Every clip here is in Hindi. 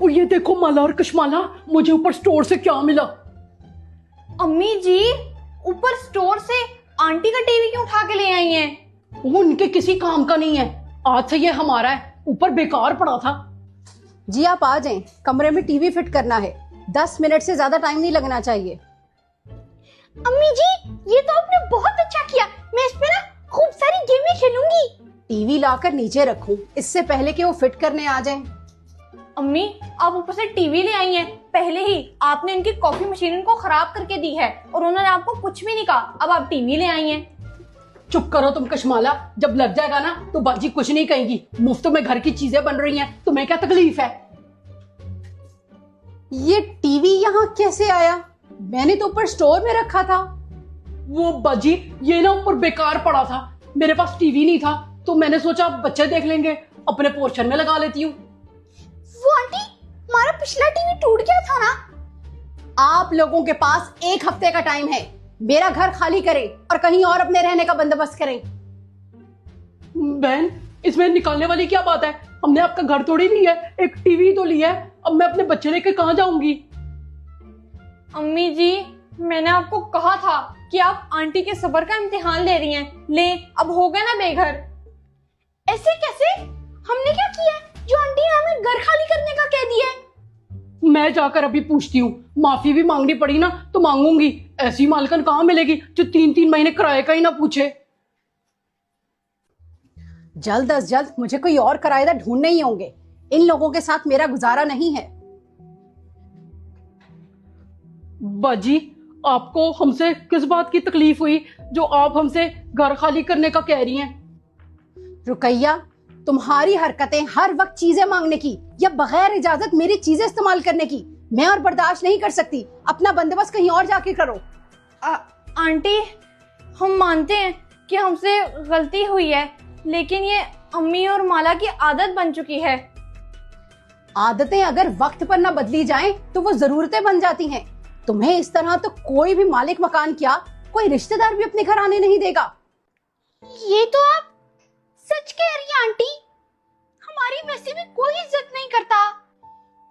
और ये देखो माला और कशमाला, मुझे ऊपर स्टोर से क्या मिला। अम्मी जी, ऊपर स्टोर से आंटी का टीवी क्यों उठा के ले आई हैं? वो उनके किसी काम का नहीं है, आज से ये हमारा है, ऊपर बेकार पड़ा था। जी आप आ जाएं, कमरे में टीवी फिट करना है, 10 मिनट से ज्यादा टाइम नहीं लगना चाहिए। अम्मी जी, ये तो आपने बहुत अच्छा किया। मैं इस पे ना खूब सारी गेमें खेलूंगी। टीवी लाकर नीचे रखूं इससे पहले कि वो फिट करने आ जाएं। अम्मी, आप ऊपर से टीवी ले आई हैं, पहले ही आपने इनकी कॉफी मशीन को खराब करके दी है और उन्होंने आपको कुछ भी नहीं कहा, अब आप टीवी ले आई हैं। चुप करो तुम कशमाला, जब लग जाएगा ना तो बाजी कुछ नहीं कहेगी। मुफ्त में घर की चीजें बन रही हैं, तुम्हें क्या तकलीफ है? ये टीवी यहाँ कैसे आया? मैंने तो ऊपर स्टोर में रखा था। वो बाजी ये ना ऊपर बेकार पड़ा था, मेरे पास टीवी नहीं था तो मैंने सोचा बच्चे देख लेंगे, अपने पोर्शन में लगा लेती हूँ। वो आंटी, हमारा पिछला टीवी टूट गया था ना। आप लोगों के पास 1 हफ्ते का टाइम है, मेरा घर खाली करें और कहीं और अपने रहने का बंदोबस्त करें। बहन, इसमें निकालने वाली क्या बात है? हमने आपका घर थोड़ी लिया है, एक टीवी तो लिया है। अब मैं अपने बच्चे लेके कहाँ जाऊंगी? अम्मी जी, मैंने आपको कहा था कि आप आंटी के सब्र का इम्तिहान ले रही हैं। ले, अब हो गया ना बेघर। ऐसे कैसे? हमने क्या किया है जो आंटी ने हमें घर खाली करने का कह दिया है? मैं जाकर अभी पूछती हूँ, माफी भी मांगनी पड़ी ना तो मांगूंगी। ऐसी मालकन कहाँ मिलेगी जो 3-3 महीने किराए का ही ना पूछे। जल्द अज जल्द मुझे कोई और किराएदार ढूंढने ही होंगे, इन लोगों के साथ मेरा गुजारा नहीं है। बाजी, आपको हमसे किस बात की तकलीफ हुई जो आप हमसे घर खाली करने का कह रही हैं? रुकैया, तुम्हारी हरकतें हर वक्त चीजें मांगने की या बगैर इजाजत मेरी चीजें इस्तेमाल करने की मैं और बर्दाश्त नहीं कर सकती। अपना बंदोबस्त कहीं और जाके करो। आंटी, हम मानते हैं कि हमसे गलती हुई है, लेकिन ये अम्मी और माला की आदत बन चुकी है। आदतें अगर वक्त पर ना बदली जाएं तो वो जरूरतें बन जाती हैं। तुम्हें इस तरह तो कोई भी मालिक मकान क्या, कोई रिश्तेदार भी अपने घर आने नहीं देगा। ये तो आप सच कह रही हैं आंटी, हमारी वैसे भी कोई इज्जत नहीं करता।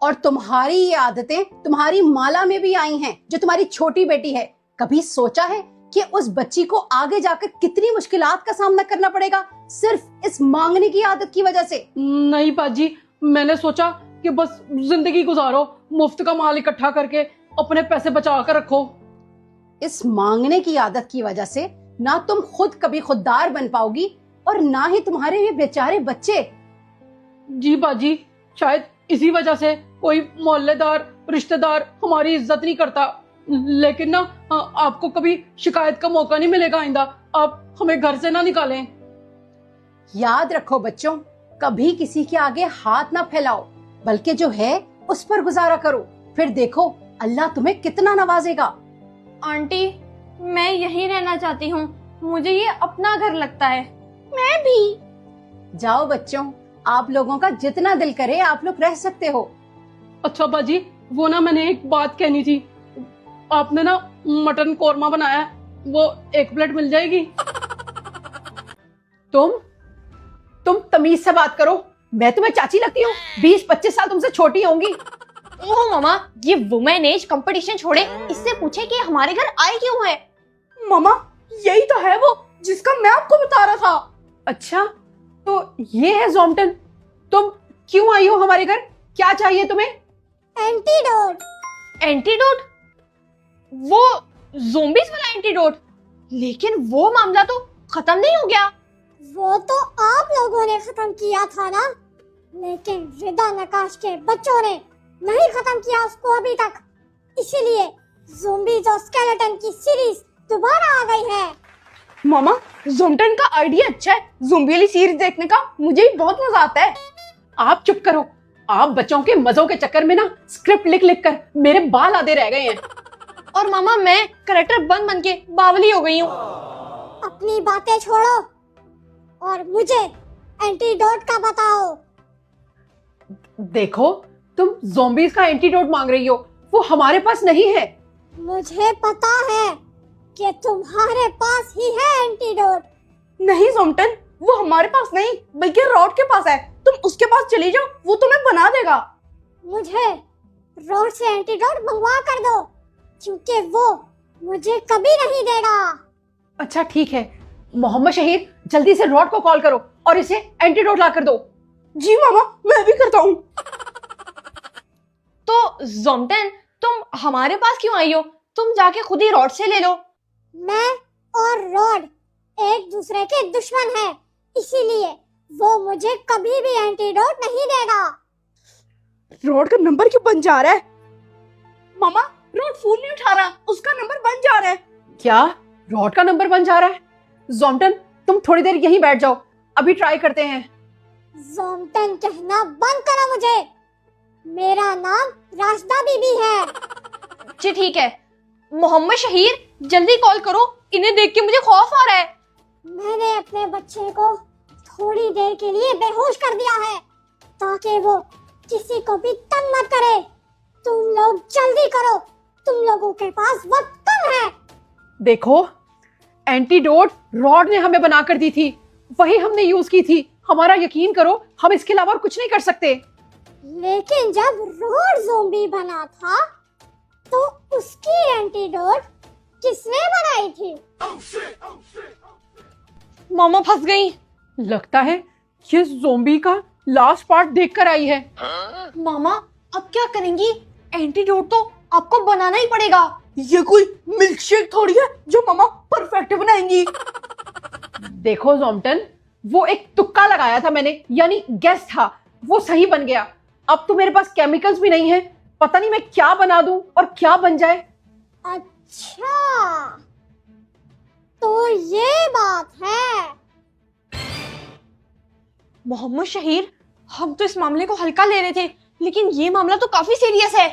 और तुम्हारी ये आदतें तुम्हारी माला में भी आई हैं, जो तुम्हारी छोटी बेटी है। कभी सोचा है कि उस बच्ची को आगे जाकर कितनी मुश्किलात का सामना करना पड़ेगा सिर्फ इस मांगने की आदत की वजह से? नहीं बाजी, मैंने सोचा कि बस जिंदगी गुजारो, मुफ्त का माल इकट्ठा करके अपने पैसे बचा कर रखो। इस मांगने की आदत की वजह से ना तुम खुद कभी खुददार बन पाओगी और ना ही तुम्हारे ये बेचारे बच्चे। जी बाजी, शायद इसी वजह से कोई मोहल्लेदार रिश्तेदार हमारी इज्जत नहीं करता, लेकिन ना आपको कभी शिकायत का मौका नहीं मिलेगा आइंदा। आप हमें घर से ना निकालें। याद रखो बच्चों, कभी किसी के आगे हाथ ना फैलाओ, बल्कि जो है उस पर गुजारा करो, फिर देखो अल्लाह तुम्हें कितना नवाजेगा। आंटी, मैं यहीं रहना चाहती हूँ, मुझे ये अपना घर लगता है। मैं भी। जाओ बच्चों, आप लोगों का जितना दिल करे आप लोग रह सकते हो। अच्छा बाजी, वो ना मैंने एक बात कहनी थी। आपने ना मटन कोरमा बनाया है, वो 1 प्लेट मिल जाएगी? तुम तमीज से बात करो, मैं तुम्हें चाची लगती हूँ? 20-25 साल तुमसे छोटी होंगी। ओह मामा, ये वुमेन एज कंपटीशन छोड़े, इससे पूछे कि हमारे घर आए क्यों है। मामा, यही तो है वो जिसका मैं आपको बता रहा था। अच्छा, तो ये है ज़ोमटन। तुम क्यों आई हो हमारे घर? क्या चाहिए तुम्हें? एंटीडोट। एंटीडोट? वो ज़ोंबीज वाला एंटीडोट? लेकिन वो मामला तो खत्म नहीं हो गया। वो तो आप लोगों ने खत्म किया था ना, लेकिन रिदा नकाश के बच्चों ने नहीं खत्म किया उसको अभी तक। इसीलिए ज़ोंबीज और स्केलेटन की सीरीज दोबारा आ गई है। मामा, ज़ोमटन का आइडिया अच्छा है, ज़ोंबी वाली सीरीज देखने का मुझे भी बहुत मजा आता है। आप चुप करो, आप बच्चों के मजों के चक्कर में ना स्क्रिप्ट लिख लिख कर मेरे बाल आधे रह गए हैं। और मामा, मैं कैरेक्टर बन के बावली हो गई हूँ। अपनी बातें छोड़ो और मुझे एंटीडोट का बताओ। देखो, तुम ज़ोंबीज का एंटीडोट मांग रही हो, वो हमारे पास नहीं है। मुझे पता है कि तुम्हारे पास ही है एंटीडोट। नहीं ज़ोमटन, वो हमारे पास नहीं बल्कि रॉड के पास है। तुम उसके पास चली जाओ, वो तुम्हें बना देगा। मुझे रोड से एंटीडोट मंगवा कर दो, क्योंकि वो मुझे कभी नहीं देगा। अच्छा ठीक है, मोहम्मद शहीर जल्दी से रॉड को कॉल करो और इसे एंटीडोट ला कर दो। जी मामा, मैं भी करता हूँ। तो जोमटन, तुम हमारे पास क्यों आई हो? तुम जाके खुद ही रॉड से ले लो। मैं और रॉड एक दूसरे के दुश्मन हैं, इसीलिए वो मुझे कभी भी एंटीडोट नहीं देगा। रॉड का नंबर क्यों बन जा रहा है? मामा, रॉड फोन नहीं उठा रहा, उसका नंबर बन जा रहा है। क्या रॉड का नंबर बन जा रहा है? जोमटन तुम थोड़ी देर यहीं बैठ जाओ, अभी ट्राई करते हैं। जोमटन कहना बंद करो मुझे, मेरा नाम राशिदा बीबी है। जी ठीक है, मोहम्मद शहीर जल्दी कॉल करो, इन्हें देख के मुझे खौफ आ रहा है। मैंने अपने बच्चे को थोड़ी देर के लिए बेहोश कर दिया है, ताकि वो किसी को भी तंग मत करे। तुम लोग जल्दी करो, तुम लोगों के पास वक्त कम है। देखो, एंटीडोट रॉड ने हमें बना कर दी थी, वही हमने यूज की थी। हमारा यकीन करो, हम इसके अलावा और कुछ नहीं कर सकते। लेकिन जब रॉड ज़ोंबी बना था, तो उसकी एंटीडोट किसने बनाई थी? मामा फंस गई। लगता है ये ज़ोंबी का लास्ट पार्ट देखकर आई है। मामा अब क्या करेंगी? एंटीडोट तो आपको बनाना ही पड़ेगा। ये कोई मिल्क शेक थोड़ी है जो मामा परफेक्ट बनाएंगी। देखो जोमटन, वो एक तुक्का लगाया था मैंने, यानी गेस था, वो सही बन गया। अब तो मेरे पास केमिकल्स भी नहीं है, पता नहीं मैं क्या बना दूं और क्या बन जाए। अच्छा, तो ये बात है। मोहम्मद शहीर, हम तो इस मामले को हल्का ले रहे थे, लेकिन ये मामला तो काफी सीरियस है।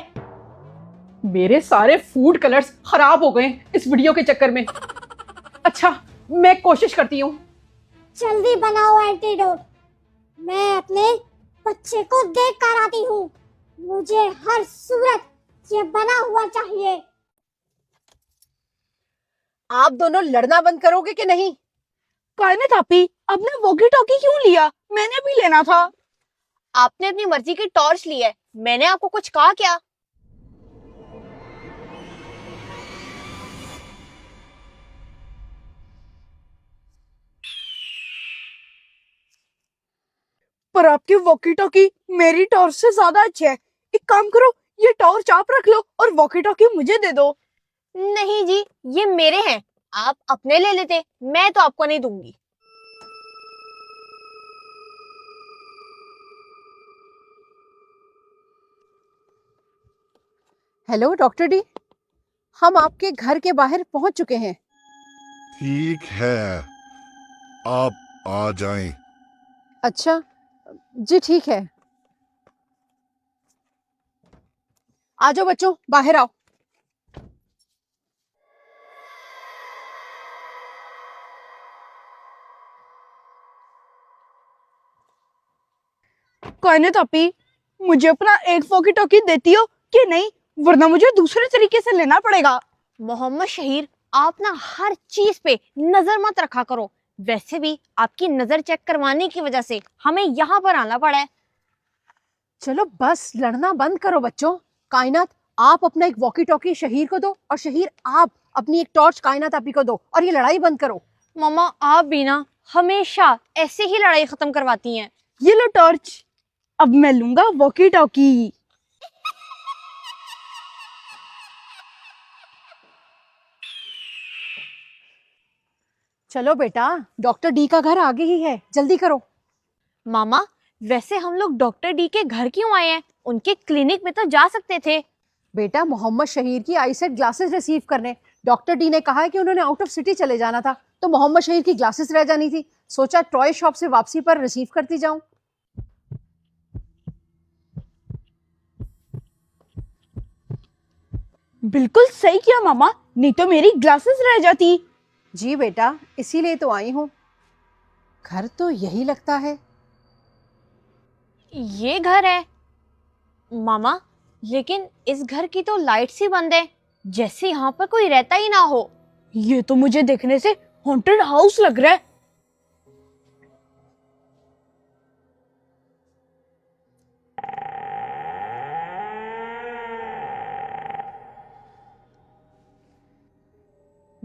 मेरे सारे फूड कलर्स खराब हो गए इस वीडियो के चक्कर में। अच्छा, मैं कोशिश करती हूँ। जल्दी बनाओ एंटीडोट, मैं अपने बच्चे को देख कर आती हूँ। मुझे हर सूरत ये बना हुआ चाहिए। आप दोनों लड़ना बंद करोगे कि नहीं? कायनात आपी, आपने वॉकी टॉकी क्यों लिया? मैंने भी लेना था। आपने अपनी मर्जी की टॉर्च ली है, मैंने आपको कुछ कहा क्या? पर आपकी वॉकी टॉकी मेरी टॉर्च से ज्यादा अच्छी है। एक काम करो, ये टॉर्च आप रख लो और वॉकी टॉकी मुझे दे दो। नहीं जी, ये मेरे हैं, आप अपने ले लेते, मैं तो आपको नहीं दूंगी। हेलो डॉक्टर डी, हम आपके घर के बाहर पहुंच चुके हैं। ठीक है, आप आ जाएं। अच्छा जी ठीक है। आ जाओ बच्चों, बाहर आओ। कायनात आपी, मुझे अपना एक वॉकी टॉकी देती हो कि नहीं, वरना मुझे दूसरे तरीके से लेना पड़ेगा। मोहम्मद शहीर, आप ना हर चीज पे नजर मत रखा करो। वैसे भी आपकी नजर चेक करवाने की वजह से हमें यहाँ पर आना पड़ा है। चलो बस लड़ना बंद करो बच्चों। कायनात, आप अपना एक वॉकी टॉकी शहीर को दो और शहीर आप अपनी एक टॉर्च कायनात आपी को दो और ये लड़ाई बंद करो। मामा आप भी ना हमेशा ऐसे ही लड़ाई खत्म करवाती हैं। ये लो टॉर्च, अब मैं लूंगा वॉकी टॉकी। चलो बेटा, डॉक्टर डी का घर आगे ही है, जल्दी करो। मामा वैसे हम लोग डॉक्टर डी के घर क्यों आए हैं? उनके क्लिनिक में तो जा सकते थे। बेटा, मोहम्मद शहीर की आईसेट ग्लासेस रिसीव करने डॉक्टर डी ने कहा है कि उन्होंने आउट ऑफ सिटी चले जाना था, तो मोहम्मद शहीर की ग्लासेस रह जानी थी। सोचा टॉय शॉप से वापसी पर रिसीव करती जाऊं। बिल्कुल सही किया मामा, नहीं तो मेरी ग्लासेस रह जाती। जी बेटा, इसीलिए तो आई हूँ। घर तो यही लगता है। ये घर है मामा, लेकिन इस घर की तो लाइट्स ही बंद है, जैसे यहाँ पर कोई रहता ही ना हो। ये तो मुझे देखने से हॉन्टेड हाउस लग रहा है।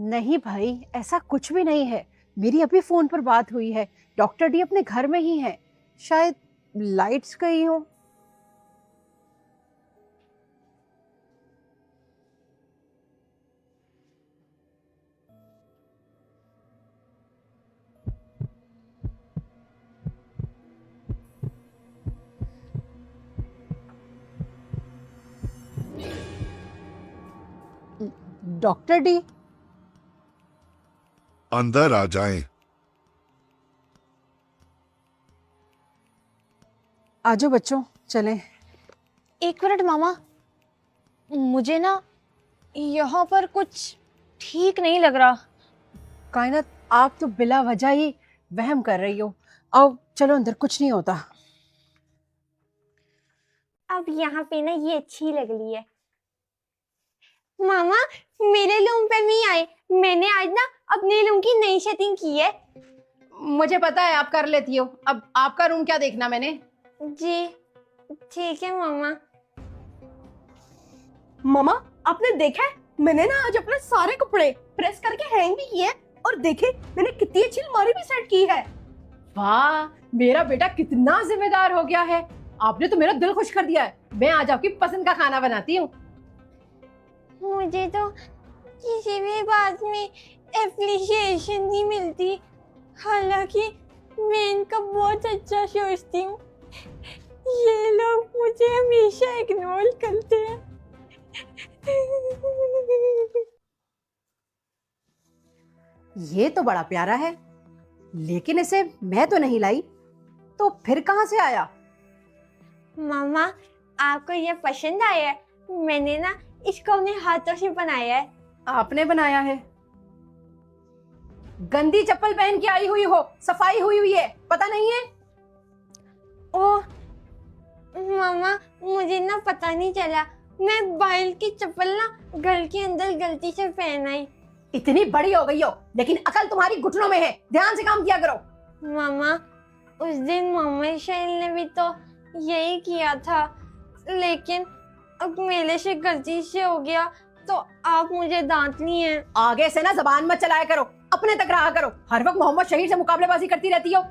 नहीं भाई, ऐसा कुछ भी नहीं है। मेरी अभी फोन पर बात हुई है। डॉक्टर डी अपने घर में ही है। शायद लाइट्स गई हो। डॉक्टर डी, अंदर आ जाएं। आजो बच्चों, चलें। एक मिनट मामा, मुझे ना यहाँ पर कुछ ठीक नहीं लग रहा। कायनात, आप तो बिला वजह ही वहम कर रही हो। आओ चलो अंदर, कुछ नहीं होता। अब यहाँ पे ना ये अच्छी लग रही है। मामा, मेरे रूम पे नहीं आए। मैंने आज ना अपने रूम की नई सेटिंग की है। मुझे पता है आप कर लेती हो। अब आपका रूम क्या देखना मैंने। जी ठीक है मामा। मामा, आपने देखा है, मैंने ना आज अपने सारे कपड़े प्रेस करके हैंग भी किए हैं। और देखे, मैंने कितनी अच्छी अलमारी भी सेट की है। वाह, मेरा बेटा कितना जिम्मेदार हो गया है। आपने तो मेरा दिल खुश कर दिया है। मैं आज आपकी पसंद का खाना बनाती हूँ। मुझे तो किसी भी बात में एप्रिशिएशन नहीं मिलती, हालांकि मैं इनका बहुत अच्छा सोचती हूँ। ये लोग मुझे हमेशा इग्नोर करते हैं। ये तो बड़ा प्यारा है, लेकिन इसे मैं तो नहीं लाई, तो फिर कहाँ से आया? मामा, आपको ये पसंद आया है? मैंने ना इसको अपने हाथों से बनाया है। आपने बनाया है? गंदी चप्पल पहन के आई हुई हो, सफाई हुई हुई है, पता नहीं है? ओह मामा, मुझे ना पता नहीं चला। मैं बाइल की चप्पल ना घर के अंदर गलती से पहन आई। इतनी बड़ी हो गई हो, लेकिन अकल तुम्हारी घुटनों में है। ध्यान से काम किया करो। मामा, उस दिन मोहम्मद शहील ने भी तो यही किया था, लेकिन अब मेरे से गलती से हो गया तो आप मुझे डांट ली हैं। आगे से ना जबान मत चलाया करो, अपने तक रहा करो। हर वक्त मोहम्मद शहीद से मुकाबलेबाजी करती रहती हो।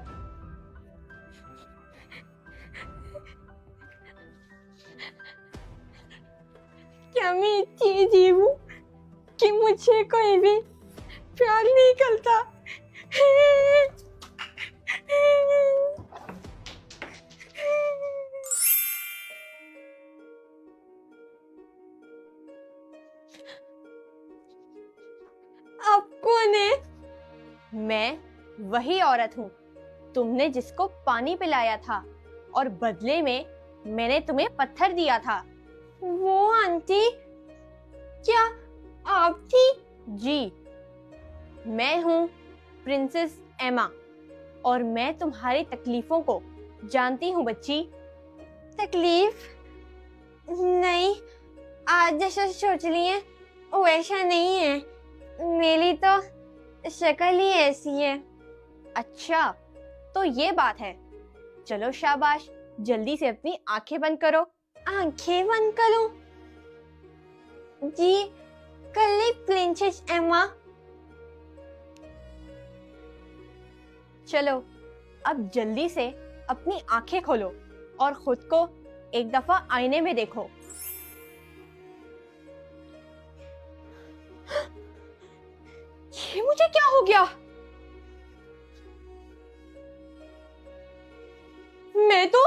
क्या मैं इतनी अजीब हूँ कि मुझे कोई भी प्यार नहीं करता? आप कौन है? मैं वही औरत हूँ, तुमने जिसको पानी पिलाया था और बदले में मैंने तुम्हें पत्थर दिया था। वो आंटी, क्या आप थी? जी, मैं हूँ प्रिंसेस एमा और मैं तुम्हारी तकलीफों को जानती हूँ बच्ची। तकलीफ? नहीं, आज जैसा सोच रही है वैसा नहीं है। मेरी तो शक्ल ही ऐसी है। अच्छा, तो ये बात है। चलो शाबाश, जल्दी से अपनी आंखें बंद करो। आंखें बंद करूं? जी, कर ली प्रिंसेस एमा। चलो, अब जल्दी से अपनी आंखें खोलो और खुद को एक दफा आईने में देखो। ये मुझे क्या हो गया? मैं तो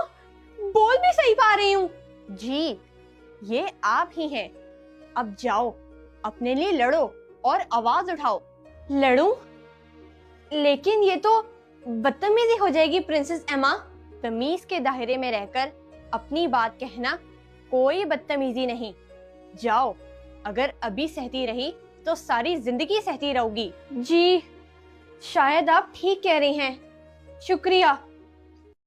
बोल भी सही पा रही हूँ। जी, ये आप ही हैं। अब जाओ, अपने लिए लड़ो और आवाज उठाओ। लड़ूं? लेकिन ये तो बदतमीजी हो जाएगी प्रिंसेस एमा। तमीज के दायरे में रहकर अपनी बात कहना कोई बदतमीजी नहीं। जाओ, अगर अभी सहती रही तो सारी जिंदगी सहती रहोगी। जी, शायद आप ठीक कह रही हैं। शुक्रिया।